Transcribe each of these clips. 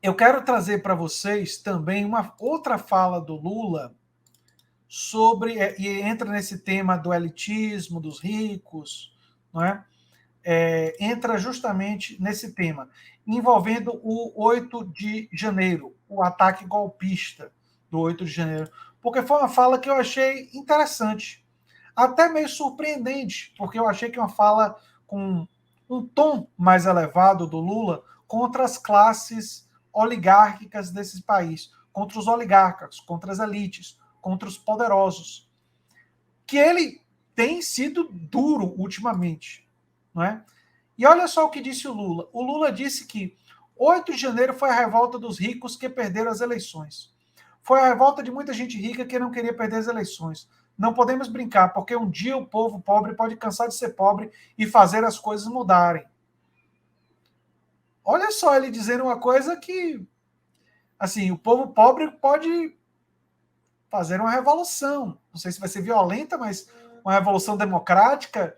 eu quero trazer para vocês também uma outra fala do Lula sobre, e entra nesse tema do elitismo, dos ricos, não é? Entra justamente nesse tema, envolvendo o 8 de janeiro, o ataque golpista do 8 de janeiro, porque foi uma fala que eu achei interessante, até meio surpreendente, porque eu achei que uma fala com um tom mais elevado do Lula contra as classes oligárquicas desse país, contra os oligarcas, contra as elites, contra os poderosos, que ele tem sido duro ultimamente, não é? E olha só o que disse o Lula. O Lula disse que 8 de janeiro foi a revolta dos ricos que perderam as eleições. Foi a revolta de muita gente rica que não queria perder as eleições. Não podemos brincar, porque um dia o povo pobre pode cansar de ser pobre e fazer as coisas mudarem. Olha só ele dizendo uma coisa que, assim, o povo pobre pode fazer uma revolução. Não sei se vai ser violenta, mas uma revolução democrática,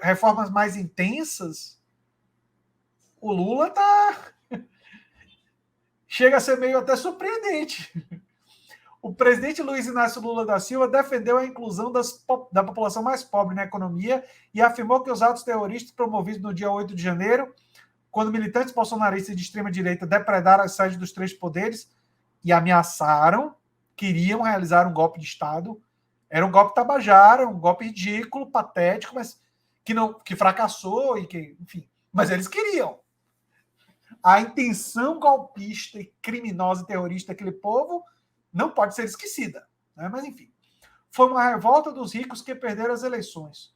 reformas mais intensas. O Lula chega a ser meio até surpreendente. O presidente Luiz Inácio Lula da Silva defendeu a inclusão da população mais pobre na economia e afirmou que os atos terroristas promovidos no dia 8 de janeiro, quando militantes bolsonaristas de extrema-direita depredaram as sedes dos três poderes e ameaçaram, queriam realizar um golpe de Estado, era um golpe tabajara, um golpe ridículo, patético, mas que fracassou e que, enfim, mas eles queriam. A intenção golpista e criminosa e terrorista daquele povo não pode ser esquecida, né? Mas enfim, foi uma revolta dos ricos que perderam as eleições.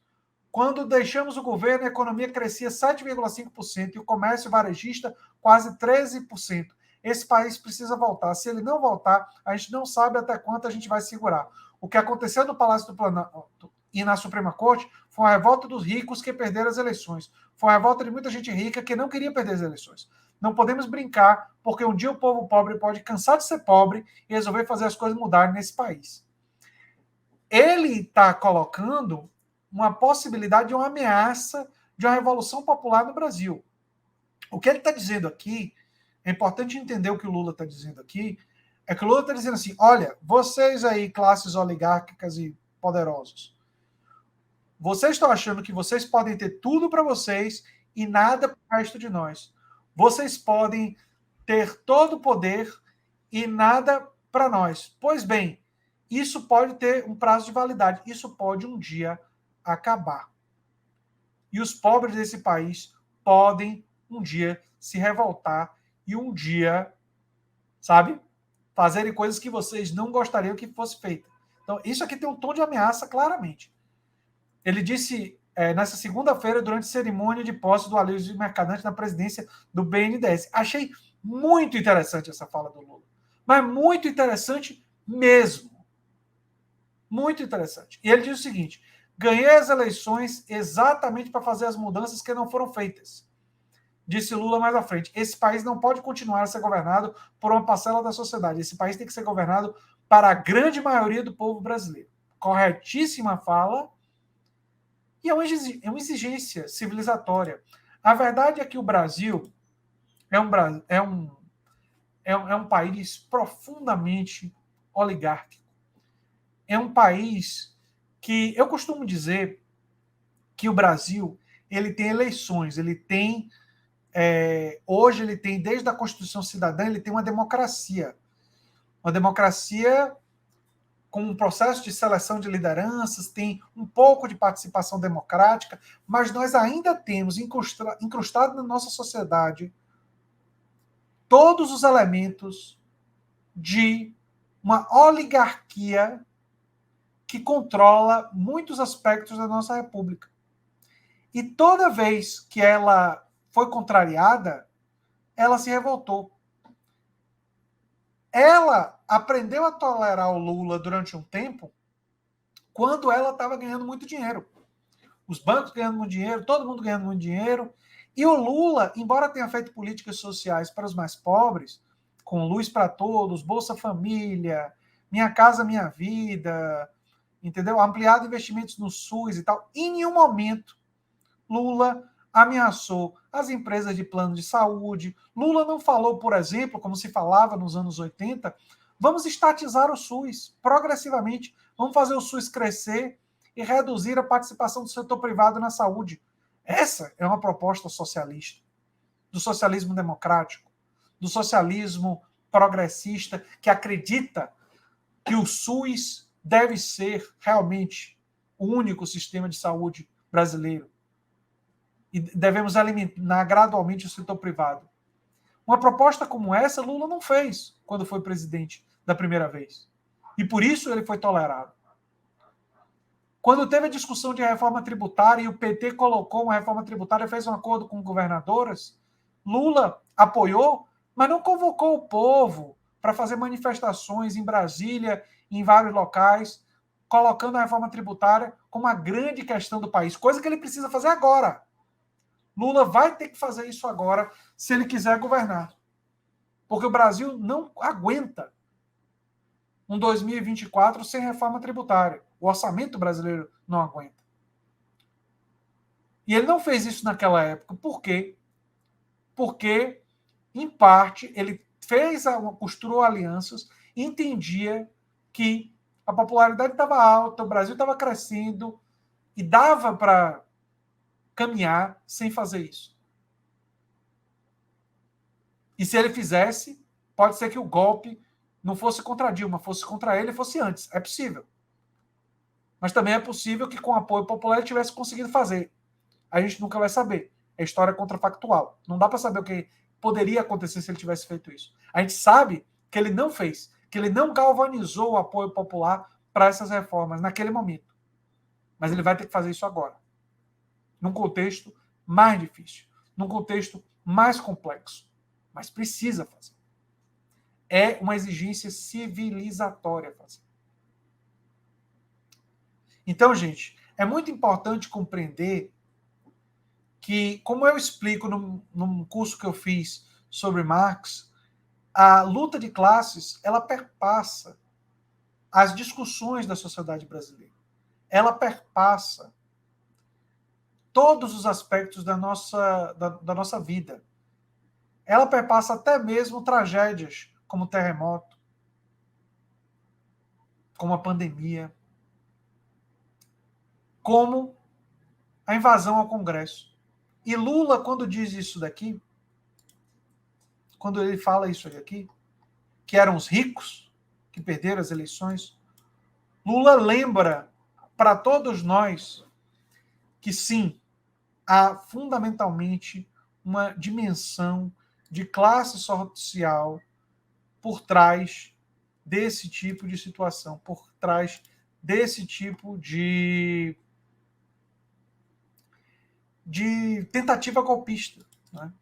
Quando deixamos o governo, a economia crescia 7,5% e o comércio varejista quase 13%. Esse país precisa voltar. Se ele não voltar, a gente não sabe até quanto a gente vai segurar. O que aconteceu no Palácio do Planalto e na Suprema Corte foi uma revolta dos ricos que perderam as eleições. Foi uma revolta de muita gente rica que não queria perder as eleições. Não podemos brincar, porque um dia o povo pobre pode cansar de ser pobre e resolver fazer as coisas mudarem nesse país. Ele está colocando uma possibilidade de uma ameaça de uma revolução popular no Brasil. O que ele está dizendo aqui, é importante entender o que o Lula está dizendo aqui, é que o Lula está dizendo assim, olha, vocês aí, classes oligárquicas e poderosos, vocês estão achando que vocês podem ter tudo para vocês e nada para o resto de nós. Vocês podem ter todo o poder e nada para nós. Pois bem, isso pode ter um prazo de validade. Isso pode um dia acabar. E os pobres desse país podem um dia se revoltar e um dia, sabe, fazerem coisas que vocês não gostariam que fosse feita. Então, isso aqui tem um tom de ameaça claramente. Ele disse nessa segunda-feira, durante a cerimônia de posse do Aloysio Mercadante na presidência do BNDES. Achei muito interessante essa fala do Lula. Mas muito interessante mesmo. Muito interessante. E ele diz o seguinte, ganhei as eleições exatamente para fazer as mudanças que não foram feitas. Disse Lula mais à frente. Esse país não pode continuar a ser governado por uma parcela da sociedade. Esse país tem que ser governado para a grande maioria do povo brasileiro. Corretíssima fala. E é uma exigência civilizatória. A verdade é que o Brasil é um país profundamente oligárquico. É um país que eu costumo dizer que o Brasil ele tem eleições, ele tem hoje ele tem desde a Constituição Cidadã ele tem uma democracia com um processo de seleção de lideranças, tem um pouco de participação democrática, mas nós ainda temos incrustado na nossa sociedade todos os elementos de uma oligarquia que controla muitos aspectos da nossa república. E toda vez que ela foi contrariada, ela se revoltou. Ela aprendeu a tolerar o Lula durante um tempo quando ela estava ganhando muito dinheiro. Os bancos ganhando muito dinheiro, todo mundo ganhando muito dinheiro. E o Lula, embora tenha feito políticas sociais para os mais pobres, com Luz para Todos, Bolsa Família, Minha Casa Minha Vida, entendeu? Ampliado investimentos no SUS e tal, em nenhum momento Lula ameaçou as empresas de plano de saúde. Lula não falou, por exemplo, como se falava nos anos 80, vamos estatizar o SUS progressivamente, vamos fazer o SUS crescer e reduzir a participação do setor privado na saúde. Essa é uma proposta socialista, do socialismo democrático, do socialismo progressista, que acredita que o SUS deve ser realmente o único sistema de saúde brasileiro. E devemos eliminar gradualmente o setor privado. Uma proposta como essa, Lula não fez quando foi presidente da primeira vez. E por isso ele foi tolerado. Quando teve a discussão de reforma tributária e o PT colocou uma reforma tributária e fez um acordo com governadoras, Lula apoiou, mas não convocou o povo para fazer manifestações em Brasília, em vários locais, colocando a reforma tributária como a grande questão do país, coisa que ele precisa fazer agora. Lula vai ter que fazer isso agora se ele quiser governar. Porque o Brasil não aguenta um 2024 sem reforma tributária. O orçamento brasileiro não aguenta. E ele não fez isso naquela época. Por quê? Porque, em parte, ele costurou alianças e entendia que a popularidade estava alta, o Brasil estava crescendo e dava para caminhar sem fazer isso. E se ele fizesse, pode ser que o golpe não fosse contra Dilma, fosse contra ele, fosse antes. É possível. Mas também é possível que com apoio popular ele tivesse conseguido fazer. A gente nunca vai saber. É história contrafactual. Não dá para saber o que poderia acontecer se ele tivesse feito isso. A gente sabe que ele não fez, que ele não galvanizou o apoio popular para essas reformas naquele momento. Mas ele vai ter que fazer isso agora. Num contexto mais difícil, num contexto mais complexo. Mas precisa fazer. É uma exigência civilizatória fazer. Então, gente, é muito importante compreender que, como eu explico num curso que eu fiz sobre Marx, a luta de classes, ela perpassa as discussões da sociedade brasileira. Ela perpassa todos os aspectos da nossa vida. Ela perpassa até mesmo tragédias, como o terremoto, como a pandemia, como a invasão ao Congresso. E Lula, quando diz isso daqui, quando ele fala isso aqui, que eram os ricos que perderam as eleições, Lula lembra para todos nós que sim, há fundamentalmente uma dimensão de classe social por trás desse tipo de situação, por trás desse tipo de tentativa golpista. Né?